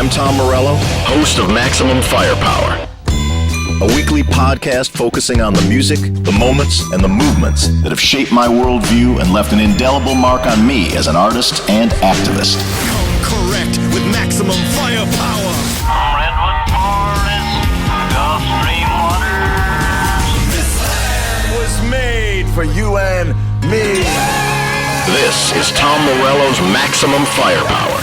I'm Tom Morello, host of Maximum Firepower, a weekly podcast focusing on the music, the moments, and the movements that have shaped my worldview and left an indelible mark on me as an artist and activist. Come correct with Maximum Firepower. Redwood Forest, Gulf Stream waters. This land was made for you and me. This is Tom Morello's Maximum Firepower.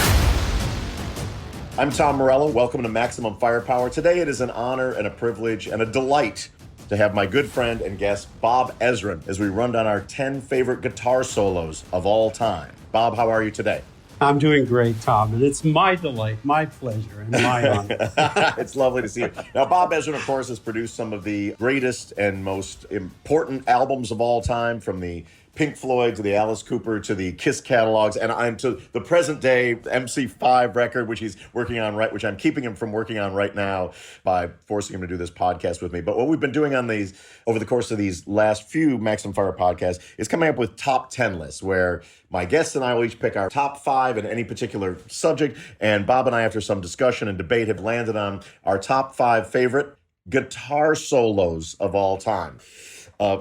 I'm Tom Morello. Welcome to Maximum Firepower. Today it is an honor and a privilege and a delight to have my good friend and guest, Bob Ezrin, as we run down our 10 favorite guitar solos of all time. Bob, how are you today? I'm doing great, Tom, and it's my delight, my pleasure, and my honor. It's lovely to see you. Now, Bob Ezrin, of course, has produced some of the greatest and most important albums of all time, from the Pink Floyd to the Alice Cooper to the Kiss catalogs, and I'm to the present day MC5 record, which he's working on which I'm keeping him from working on right now by forcing him to do this podcast with me. But what we've been doing on these over the course of these last few Maximum Fire podcasts is coming up with top 10 lists where my guests and I will each pick our top 5 in any particular subject, and Bob and I, after some discussion and debate, have landed on our top 5 favorite guitar solos of all time.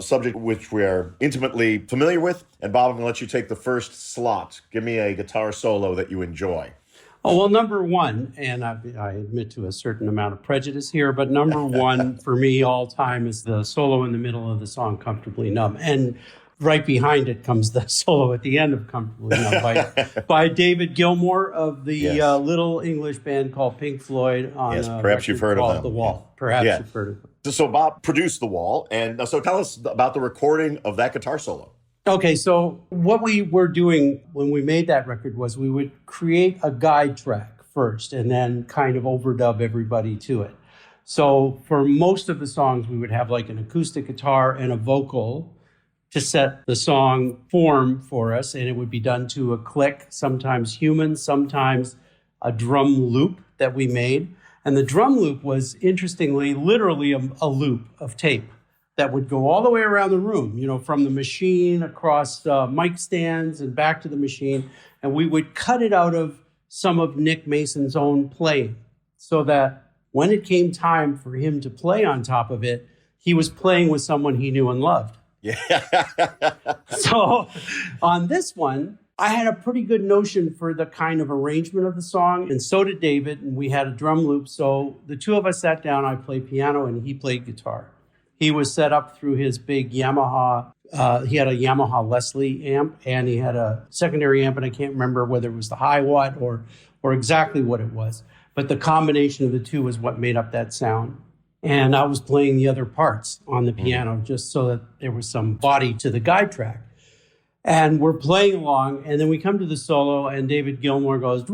Subject which we're intimately familiar with. And Bob, I'm going to let you take the first slot. Give me a guitar solo that you enjoy. Oh, well, number one, and I admit to a certain amount of prejudice here, but number one for me all time is the solo in the middle of the song Comfortably Numb. And right behind it comes the solo at the end of Comfortably Numb by David Gilmour of the little English band called Pink Floyd. Yes, perhaps you've heard of them. The Wall. Perhaps you've heard of them. So Bob produced The Wall, and so tell us about the recording of that guitar solo. Okay, so what we were doing when we made that record was we would create a guide track first and then kind of overdub everybody to it. So for most of the songs, we would have like an acoustic guitar and a vocal to set the song form for us, and it would be done to a click, sometimes human, sometimes a drum loop that we made. And the drum loop was, interestingly, literally a loop of tape that would go all the way around the room, from the machine across mic stands and back to the machine. And we would cut it out of some of Nick Mason's own playing so that when it came time for him to play on top of it, he was playing with someone he knew and loved. Yeah. So on this one, I had a pretty good notion for the kind of arrangement of the song, and so did David, and we had a drum loop. So the two of us sat down, I played piano, and he played guitar. He was set up through his big Yamaha. He had a Yamaha Leslie amp, and he had a secondary amp, and I can't remember whether it was the high watt or exactly what it was. But the combination of the two was what made up that sound. And I was playing the other parts on the piano just so that there was some body to the guide track. And we're playing along, and then we come to the solo, and David Gilmour goes, and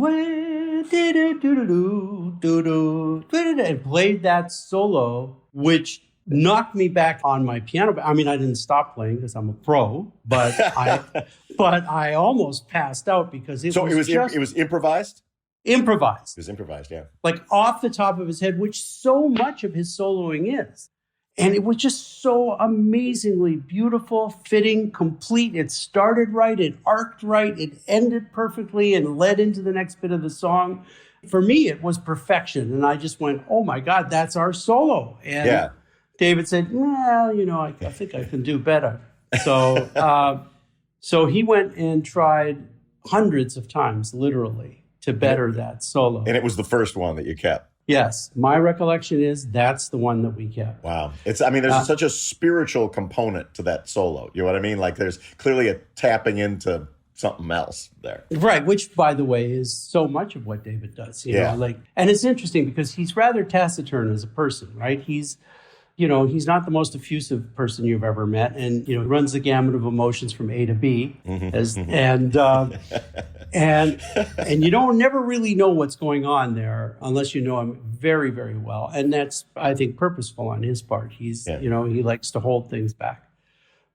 played that solo, which knocked me back on my piano. I mean, I didn't stop playing because I'm a pro, but I almost passed out because it was improvised? Improvised. It was improvised, yeah. Like off the top of his head, which so much of his soloing is. And it was just so amazingly beautiful, fitting, complete. It started right, it arced right, it ended perfectly and led into the next bit of the song. For me, it was perfection. And I just went, oh my God, that's our solo. And David said, well, I think I can do better. So, so he went and tried hundreds of times, literally, to better that solo. And it was the first one that you kept. Yes, my recollection is that's the one that we kept. Wow. There's such a spiritual component to that solo. You know what I mean? Like there's clearly a tapping into something else there. Right, which, by the way, is so much of what David does. You know, and it's interesting because he's rather taciturn as a person, right? He's not the most effusive person you've ever met, and runs the gamut of emotions from A to B, and you don't never really know what's going on there unless you know him very, very well, and that's, I think, purposeful on his part. He's he likes to hold things back,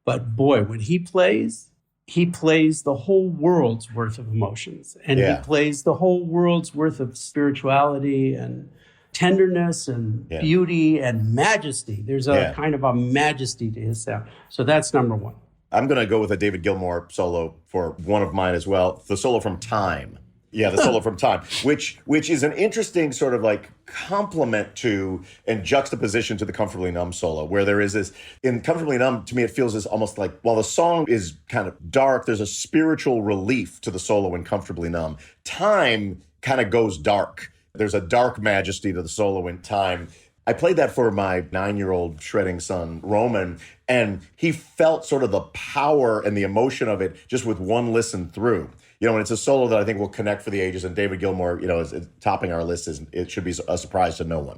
but boy, when he plays the whole world's worth of emotions, and he plays the whole world's worth of spirituality and tenderness and beauty and majesty. There's a kind of a majesty to his sound. So that's number one. I'm going to go with a David Gilmour solo for one of mine as well. The solo from Time. Yeah, the solo from Time, which is an interesting sort of like complement to and juxtaposition to the Comfortably Numb solo, where there is this, in Comfortably Numb, to me, it feels as almost like, while the song is kind of dark, there's a spiritual relief to the solo in Comfortably Numb. Time kind of goes dark. There's a dark majesty to the solo in Time. I played that for my 9-year-old shredding son, Roman, and he felt sort of the power and the emotion of it just with one listen through. You know, and it's a solo that I think will connect for the ages, and David Gilmour, you know, is topping our list. It should be a surprise to no one.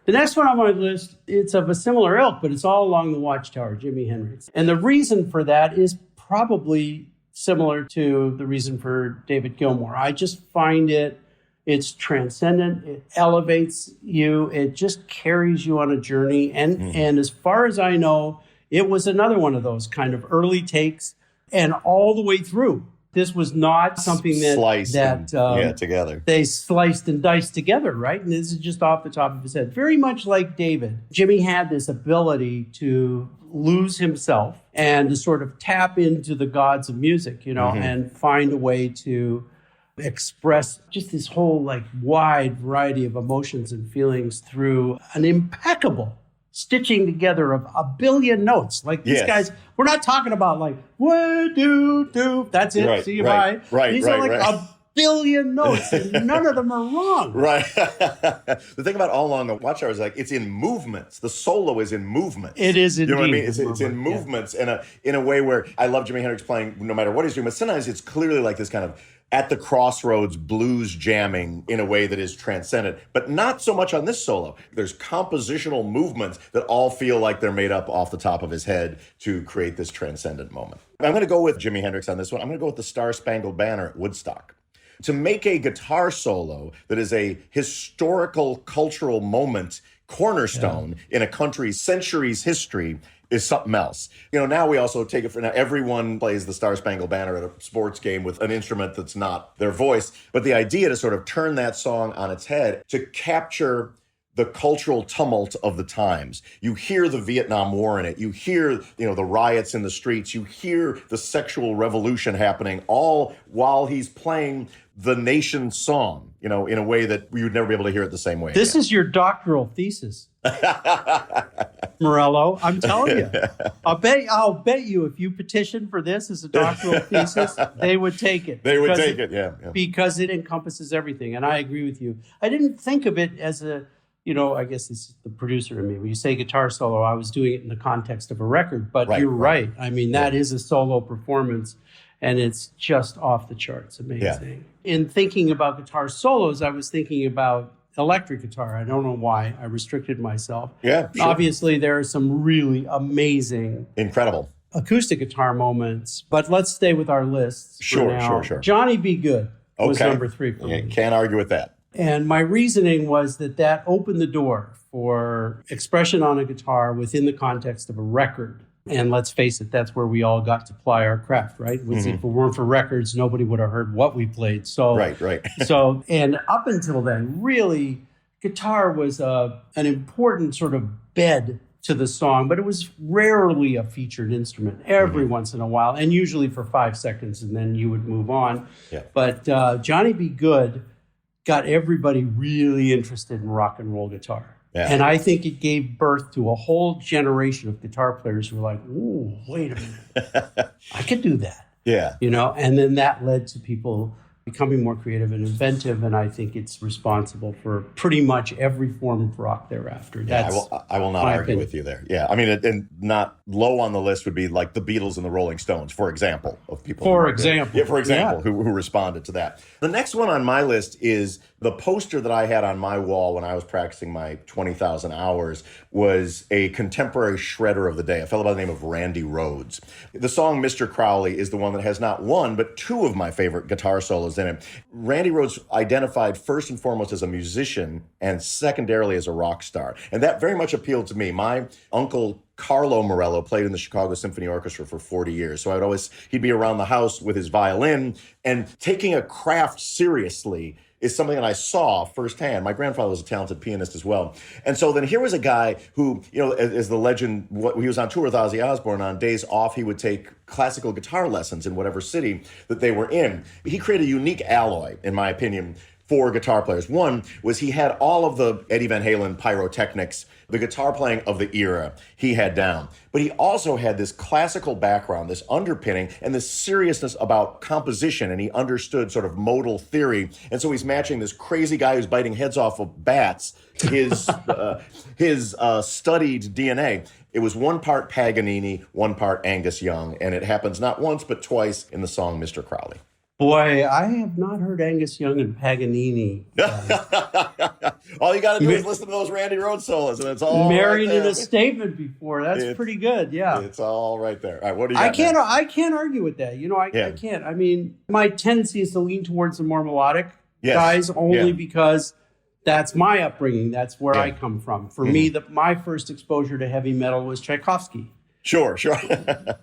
The next one on my list, it's of a similar ilk, but it's all along the Watchtower, Jimi Hendrix. And the reason for that is probably similar to the reason for David Gilmour. I just find it's transcendent, it elevates you, it just carries you on a journey. And as far as I know, it was another one of those kind of early takes and all the way through. This was not something together. They sliced and diced together, right? And this is just off the top of his head. Very much like David, Jimmy had this ability to lose himself and to sort of tap into the gods of music, you know, and find a way to express just this whole like wide variety of emotions and feelings through an impeccable stitching together of a billion notes. Like these guys, we're not talking about like, what do, that's it, right, see you right, bye. Right, These right, are like right. a billion notes and none of them are wrong. Right. The thing about All Along the Watchtower is like, it's in movements. The solo is in movements. It is indeed. You know what I mean? It's in movements in a way where I love Jimi Hendrix playing no matter what he's doing, but sometimes it's clearly like this kind of at the crossroads blues jamming in a way that is transcendent, but not so much on this solo. There's compositional movements that all feel like they're made up off the top of his head to create this transcendent moment. I'm going to go with Jimi Hendrix on this one. I'm going to go with the Star Spangled Banner at Woodstock. To make a guitar solo that is a historical, cultural moment, cornerstone in a country's centuries history, is something else. You know, now we also take it for now. Everyone plays the Star Spangled Banner at a sports game with an instrument that's not their voice. But the idea to sort of turn that song on its head to capture the cultural tumult of the times. You hear the Vietnam War in it. You hear, you know, the riots in the streets. You hear the sexual revolution happening, all while he's playing the nation's song, you know, in a way that we would never be able to hear it the same way. This is your doctoral thesis, Morello. I'm telling you. I'll bet you if you petition for this as a doctoral thesis, they would take it. They would take it, yeah. Because it encompasses everything. And I agree with you. I didn't think of it as a, you know, I guess this is the producer in me. When you say guitar solo, I was doing it in the context of a record. But you're right. I mean, that is a solo performance. And it's just off the charts. Amazing. Yeah. In thinking about guitar solos, I was thinking about electric guitar. I don't know why. I restricted myself. Yeah, sure. Obviously, there are some really amazing, incredible acoustic guitar moments. But let's stay with our lists. Sure. Johnny Be Good was number 3 for me. Can't argue with that. And my reasoning was that opened the door for expression on a guitar within the context of a record. And let's face it, that's where we all got to ply our craft, right? If it weren't for records, nobody would have heard what we played. So, right. So, and up until then, really, guitar was an important sort of bed to the song, but it was rarely a featured instrument. Every once in a while, and usually for 5 seconds, and then you would move on. Yeah. But Johnny Be Good got everybody really interested in rock and roll guitar. Yeah. And I think it gave birth to a whole generation of guitar players who were like, ooh, wait a minute. I could do that. Yeah. You know, and then that led to people becoming more creative and inventive. And I think it's responsible for pretty much every form of rock thereafter. I will not argue with you there. Yeah. I mean, and not low on the list would be like the Beatles and the Rolling Stones, for example, of people. Who responded to that. The next one on my list is the poster that I had on my wall when I was practicing my 20,000 hours was a contemporary shredder of the day, a fellow by the name of Randy Rhoads. The song Mr. Crowley is the one that has not one, but 2 of my favorite guitar solos in it. Randy Rhoads identified first and foremost as a musician and secondarily as a rock star. And that very much appealed to me. My uncle Carlo Morello played in the Chicago Symphony Orchestra for 40 years. So he'd be around the house with his violin, and taking a craft seriously is something that I saw firsthand. My grandfather was a talented pianist as well. And so then here was a guy who, as the legend, he was on tour with Ozzy Osbourne. On days off, he would take classical guitar lessons in whatever city that they were in. He created a unique alloy, in my opinion, for guitar players. One was he had all of the Eddie Van Halen pyrotechnics, the guitar playing of the era he had down. But he also had this classical background, this underpinning, and this seriousness about composition, and he understood sort of modal theory. And so he's matching this crazy guy who's biting heads off of bats, his studied DNA. It was one part Paganini, one part Angus Young, and it happens not once but twice in the song Mr. Crowley. Boy, I have not heard Angus Young and Paganini. All you got to do is listen to those Randy Rhoads solos, and it's all married right in a statement before. That's pretty good. Yeah, it's all right there. All right, what do you got? I can't argue with that. I can't. I mean, my tendency is to lean towards the more melodic guys only because that's my upbringing. That's where I come from. For me, my first exposure to heavy metal was Tchaikovsky. Sure.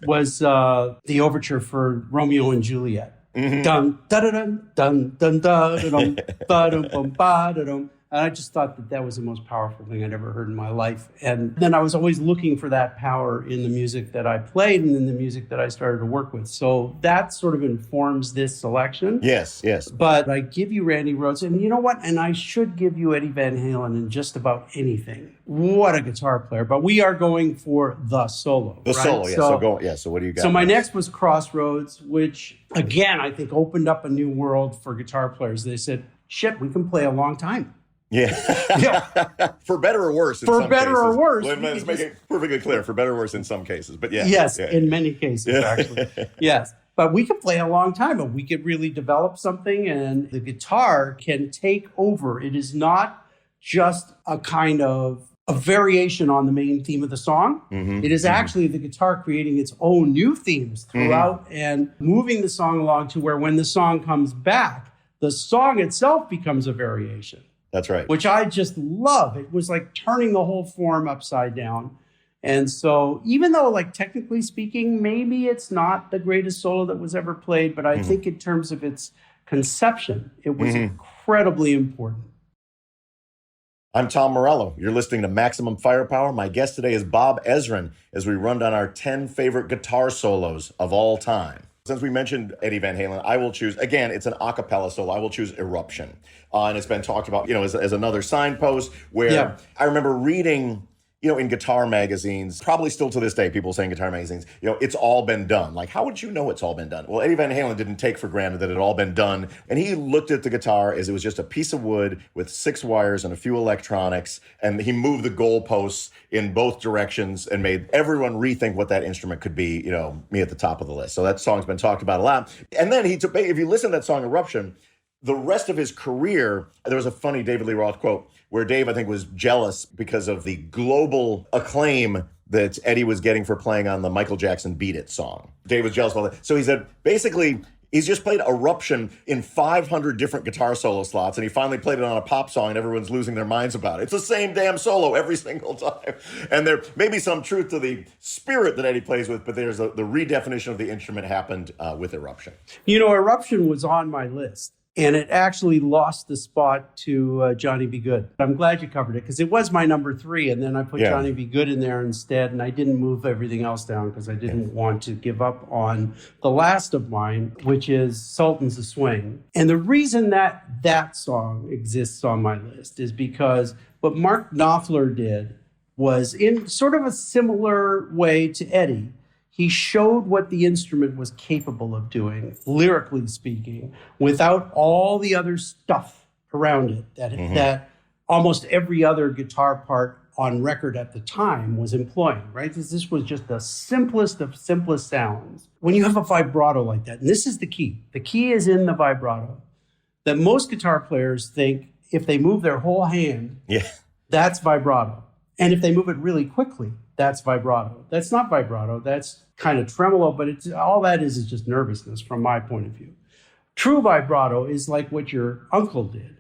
Was the overture for Romeo and Juliet. Dun dun dun dun dun dun dun dun dun dun. And I just thought that was the most powerful thing I'd ever heard in my life. And then I was always looking for that power in the music that I played and in the music that I started to work with. So that sort of informs this selection. Yes. But I give you Randy Rhoads, and you know what? And I should give you Eddie Van Halen in just about anything. What a guitar player. But we are going for the solo. Solo, yeah. So what do you got? So my next was Crossroads, which, again, I think opened up a new world for guitar players. They said, shit, we can play a long time. Yeah. For better or worse. For better or worse. Let's make it perfectly clear. For better or worse in some cases. But yeah. Yes, in many cases, actually. Yes. But we could play a long time and we could really develop something, and the guitar can take over. It is not just a kind of a variation on the main theme of the song. It is actually the guitar creating its own new themes throughout and moving the song along to where when the song comes back, the song itself becomes a variation. That's right. Which I just love. It was like turning the whole form upside down. And so even though, like, technically speaking, maybe it's not the greatest solo that was ever played, but I think in terms of its conception, it was incredibly important. I'm Tom Morello. You're listening to Maximum Firepower. My guest today is Bob Ezrin as we run down our 10 favorite guitar solos of all time. Since we mentioned Eddie Van Halen, I will choose, again, it's an a cappella solo. I will choose Eruption. And it's been talked about, as another signpost where I remember reading, in guitar magazines, probably still to this day, people say in guitar magazines, it's all been done. Like, how would you know it's all been done? Well, Eddie Van Halen didn't take for granted that it had all been done. And he looked at the guitar as it was just a piece of wood with 6 wires and a few electronics. And he moved the goalposts in both directions and made everyone rethink what that instrument could be, me at the top of the list. So that song's been talked about a lot. And then if you listen to that song, Eruption, the rest of his career, there was a funny David Lee Roth quote where Dave, I think, was jealous because of the global acclaim that Eddie was getting for playing on the Michael Jackson Beat It song. Dave was jealous about that. So he said, basically, he's just played Eruption in 500 different guitar solo slots, and he finally played it on a pop song, and everyone's losing their minds about it. It's the same damn solo every single time. And there may be some truth to the spirit that Eddie plays with, but there's the redefinition of the instrument happened with Eruption. Eruption was on my list. And it actually lost the spot to Johnny B. Good. I'm glad you covered it because it was my number 3. And then I put Johnny B. Good in there instead. And I didn't move everything else down because I didn't want to give up on the last of mine, which is Sultans of Swing. And the reason that song exists on my list is because what Mark Knopfler did was, in sort of a similar way to Eddie, he showed what the instrument was capable of doing, lyrically speaking, without all the other stuff around it that almost every other guitar part on record at the time was employing, right? This was just the simplest of simplest sounds. When you have a vibrato like that, and this is the key is in the vibrato, that most guitar players think if they move their whole hand, that's vibrato. And if they move it really quickly, that's vibrato. That's not vibrato. That's kind of tremolo, but all that is just nervousness from my point of view. True vibrato is like what your uncle did,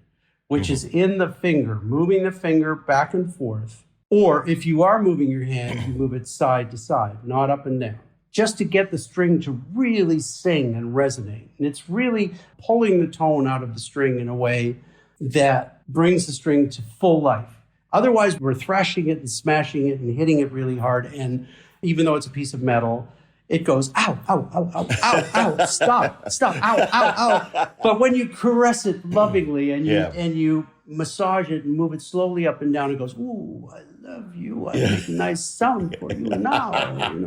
which is in the finger, moving the finger back and forth. Or if you are moving your hand, you move it side to side, not up and down, just to get the string to really sing and resonate. And it's really pulling the tone out of the string in a way that brings the string to full life. Otherwise, we're thrashing it and smashing it and hitting it really hard. And even though it's a piece of metal, it goes, ow, ow, ow, ow, ow, ow, stop, ow, ow, ow. But when you caress it lovingly and you massage it and move it slowly up and down, it goes, ooh, I love you. I make a nice sound for you now.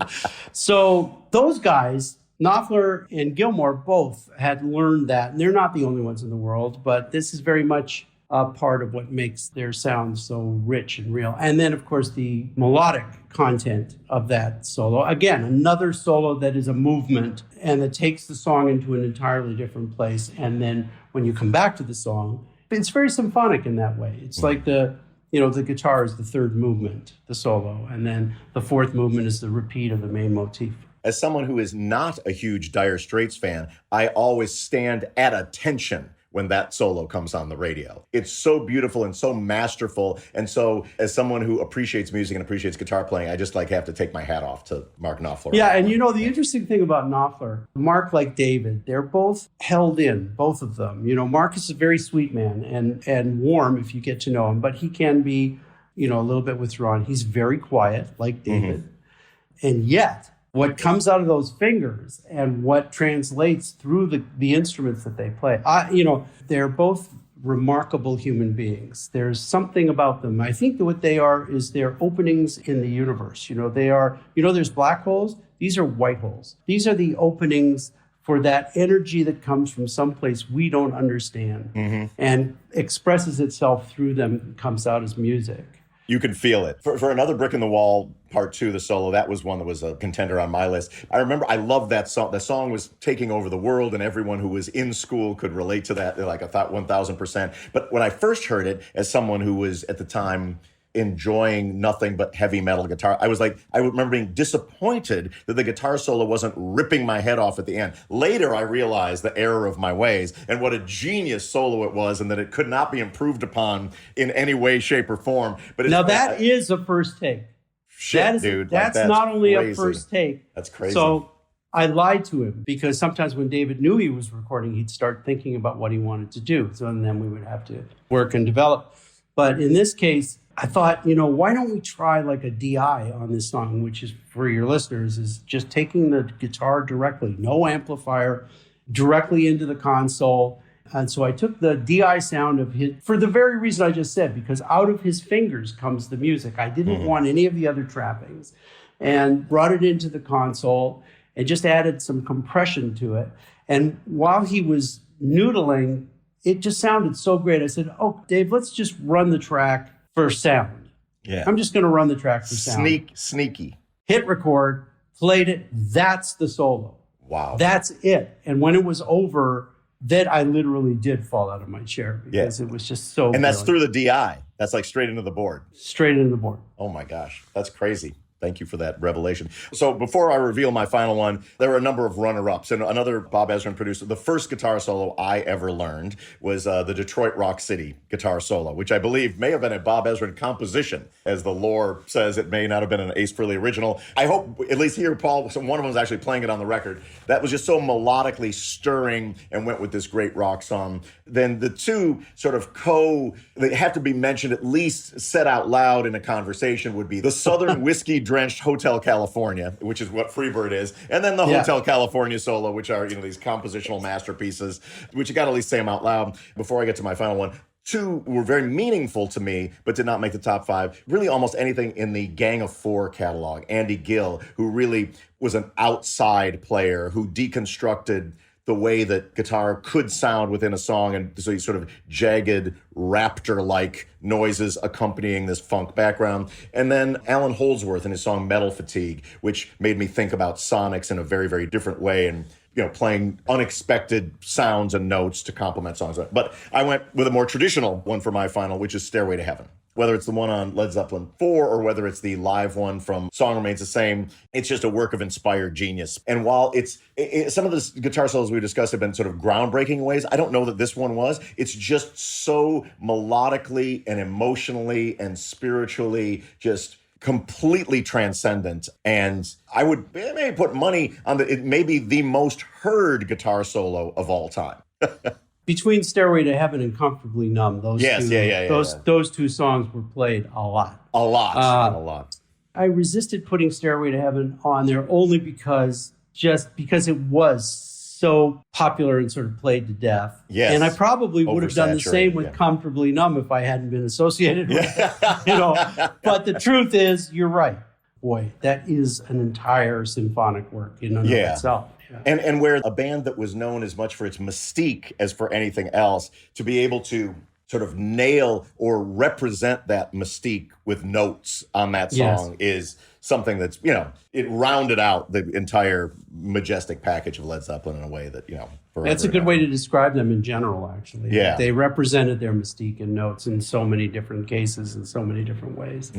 So those guys, Knopfler and Gilmour, both had learned that. And they're not the only ones in the world, but this is very much a part of what makes their sound so rich and real. And then, of course, the melodic content of that solo. Again, another solo that is a movement and that takes the song into an entirely different place. And then when you come back to the song, it's very symphonic in that way. It's like the guitar is the third movement, the solo, and then the fourth movement is the repeat of the main motif. As someone who is not a huge Dire Straits fan, I always stand at attention when that solo comes on the radio. It's so beautiful and so masterful. And so as someone who appreciates music and appreciates guitar playing, I just have to take my hat off to Mark Knopfler. Yeah, and the interesting thing about Knopfler, Mark, like David, they're both held in, both of them. Mark is a very sweet man and warm if you get to know him, but he can be, a little bit withdrawn. He's very quiet, like David. Mm-hmm. And yet, what comes out of those fingers and what translates through the instruments that they play, they're both remarkable human beings. There's something about them. I think that what they are is they're openings in the universe. They are, there's black holes. These are white holes. These are the openings for that energy that comes from someplace we don't understand and expresses itself through them and comes out as music. You can feel it. For Another Brick in the Wall, Part 2, the solo, that was one that was a contender on my list. I remember I loved that song. The song was taking over the world, and everyone who was in school could relate to that, like I thought 1,000%. But when I first heard it, as someone who was at the time enjoying nothing but heavy metal guitar, I remember being disappointed that the guitar solo wasn't ripping my head off at the end. Later, I realized the error of my ways and what a genius solo it was, and that it could not be improved upon in any way, shape, or form. But now that is a first take. Shit, dude. That's not only crazy. A first take. That's crazy. So I lied to him because sometimes when David knew he was recording, he'd start thinking about what he wanted to do. So and then we would have to work and develop. But in this case, I thought, why don't we try like a DI on this song, which is, for your listeners, is just taking the guitar directly, no amplifier, directly into the console. And so I took the DI sound of his, for the very reason I just said, because out of his fingers comes the music. I didn't want any of the other trappings, and brought it into the console and just added some compression to it. And while he was noodling, it just sounded so great. I said, oh, Dave, let's just run the track for sound. Yeah. I'm just going to run the track for sound. Sneaky. Hit record, played it. That's the solo. Wow. That's it. And when it was over, then I literally did fall out of my chair because it was just so And that's brilliant. through the DI. That's like straight into the board. Straight into the board. Oh my gosh. That's crazy. Thank you for that revelation. So before I reveal my final one, there were a number of runner-ups. And another Bob Ezrin producer, the first guitar solo I ever learned was the Detroit Rock City guitar solo, which I believe may have been a Bob Ezrin composition. As the lore says, it may not have been an Ace Frehley original. I hope, at least here, Paul, one of them was actually playing it on the record. That was just so melodically stirring and went with this great rock song. Then the two sort of they have to be mentioned, at least said out loud in a conversation, would be the Southern Whiskey-Drenched Hotel California, which is what Freebird is, and then the Hotel California solo, which are, these compositional masterpieces, which you got to at least say them out loud before I get to my final one. Two were very meaningful to me, but did not make the top five. Really almost anything in the Gang of Four catalog. Andy Gill, who really was an outside player who deconstructed the way that guitar could sound within a song, and so these sort of jagged, raptor-like noises accompanying this funk background. And then Alan Holdsworth in his song Metal Fatigue, which made me think about sonics in a very, very different way, and playing unexpected sounds and notes to complement songs. But I went with a more traditional one for my final, which is Stairway to Heaven. Whether it's the one on Led Zeppelin 4 or whether it's the live one from Song Remains the Same, it's just a work of inspired genius. And while some of the guitar solos we discussed have been sort of groundbreaking ways, I don't know that this one was. It's just so melodically and emotionally and spiritually just completely transcendent. And I would maybe put money on it may be the most heard guitar solo of all time. Between Stairway to Heaven and Comfortably Numb, those two songs were played a lot. A lot. I resisted putting Stairway to Heaven on there only because it was so popular and sort of played to death. Yes. And I probably would have done the same with yeah. Comfortably Numb if I hadn't been associated with it. But the truth is, you're right. Boy, that is an entire symphonic work in and of itself. Yeah. And where a band that was known as much for its mystique as for anything else, to be able to sort of nail or represent that mystique with notes on that song is something that's, it rounded out the entire majestic package of Led Zeppelin in a way that, That's a good way to describe them in general, actually. Yeah. They represented their mystique in notes in so many different cases, in so many different ways.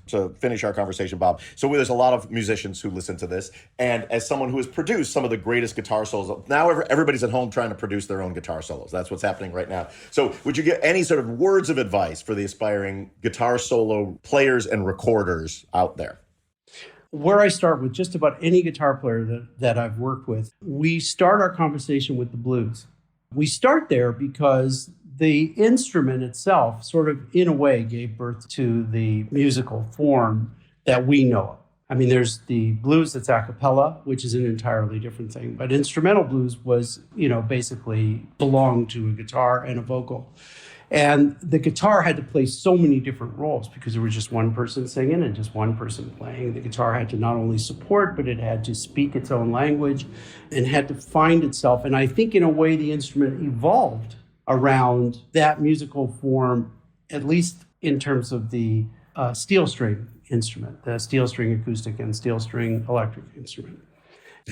To finish our conversation, Bob, so there's a lot of musicians who listen to this, and as someone who has produced some of the greatest guitar solos, now everybody's at home trying to produce their own guitar solos. That's what's happening right now. So would you get any sort of words of advice for the aspiring guitar solo players and recorders out there? Where I start with just about any guitar player that I've worked with, we start our conversation with the blues. We start there because the instrument itself sort of, in a way, gave birth to the musical form that we know of. I mean, there's the blues that's a cappella, which is an entirely different thing. But instrumental blues was, basically belonged to a guitar and a vocal. And the guitar had to play so many different roles because there was just one person singing and just one person playing. The guitar had to not only support, but it had to speak its own language and had to find itself. And I think in a way the instrument evolved around that musical form, at least in terms of the steel string instrument, the steel string acoustic and steel string electric instrument.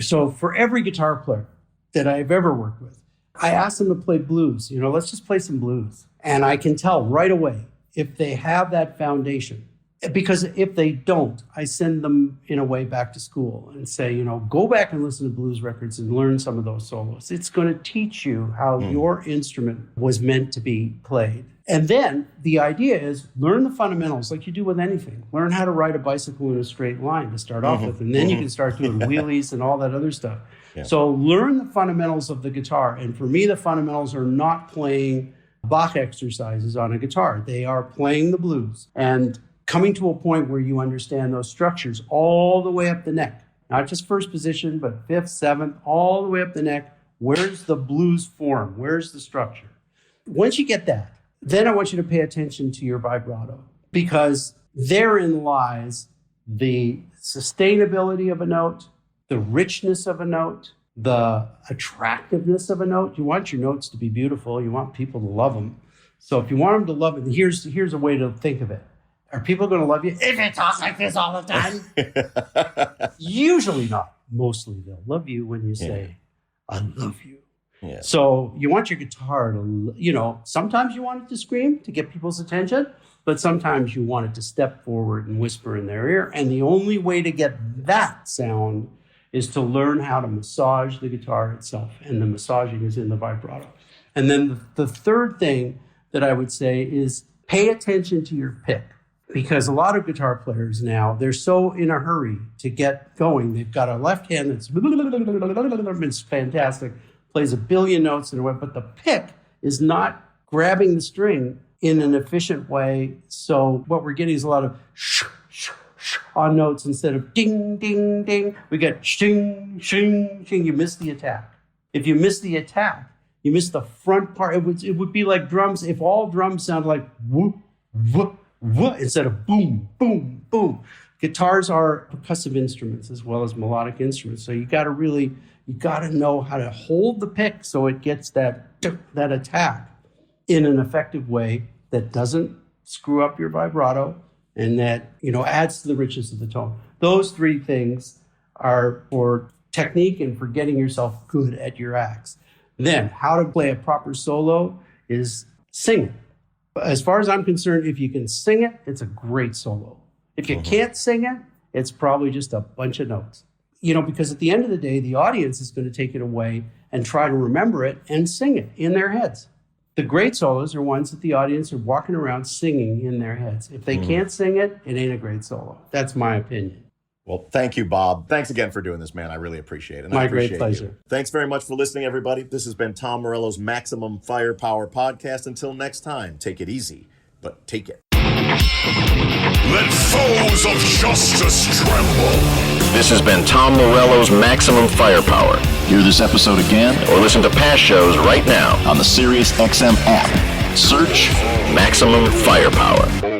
So for every guitar player that I've ever worked with, I asked them to play blues. Let's just play some blues. And I can tell right away if they have that foundation. Because if they don't, I send them in a way back to school and say, go back and listen to blues records and learn some of those solos. It's going to teach you how your instrument was meant to be played. And then the idea is learn the fundamentals like you do with anything. Learn how to ride a bicycle in a straight line to start off with. And then you can start doing wheelies and all that other stuff. Yeah. So learn the fundamentals of the guitar. And for me, the fundamentals are not playing Bach exercises on a guitar. They are playing the blues and coming to a point where you understand those structures all the way up the neck. Not just first position, but fifth, seventh, all the way up the neck. Where's the blues form? Where's the structure? Once you get that, then I want you to pay attention to your vibrato, because therein lies the sustainability of a note, the richness of a note, the attractiveness of a note. You want your notes to be beautiful. You want people to love them. So if you want them to love it, here's a way to think of it. Are people going to love you if it talks like this all the time? Usually not. Mostly they'll love you when you say, I love you. Yeah. So you want your guitar to, sometimes you want it to scream to get people's attention, but sometimes you want it to step forward and whisper in their ear. And the only way to get that sound is to learn how to massage the guitar itself. And the massaging is in the vibrato. And then the third thing that I would say is pay attention to your pick. Because a lot of guitar players now, they're so in a hurry to get going. They've got a left hand that's it's fantastic, plays a billion notes in a way, but the pick is not grabbing the string in an efficient way. So what we're getting is a lot of sh, sh, sh on notes instead of ding, ding, ding. We get shing, shing, shing. You miss the attack. If you miss the attack, you miss the front part. It would be like drums. If all drums sound like whoop, whoop, whoop, instead of boom, boom, boom. Guitars are percussive instruments as well as melodic instruments. So you got to know how to hold the pick so it gets that attack in an effective way that doesn't screw up your vibrato and that, adds to the richness of the tone. Those three things are for technique and for getting yourself good at your acts. Then how to play a proper solo is sing it. As far as I'm concerned, if you can sing it, it's a great solo. If you can't sing it, it's probably just a bunch of notes. Because at the end of the day, the audience is going to take it away and try to remember it and sing it in their heads. The great solos are ones that the audience are walking around singing in their heads. If they can't sing it, it ain't a great solo. That's my opinion. Well, thank you, Bob. Thanks again for doing this, man. I really appreciate it. And My I appreciate great pleasure. You. Thanks very much for listening, everybody. This has been Tom Morello's Maximum Firepower podcast. Until next time, take it easy, but take it. Let foes of justice tremble. This has been Tom Morello's Maximum Firepower. Hear this episode again or listen to past shows right now on the SiriusXM app. Search Maximum Firepower.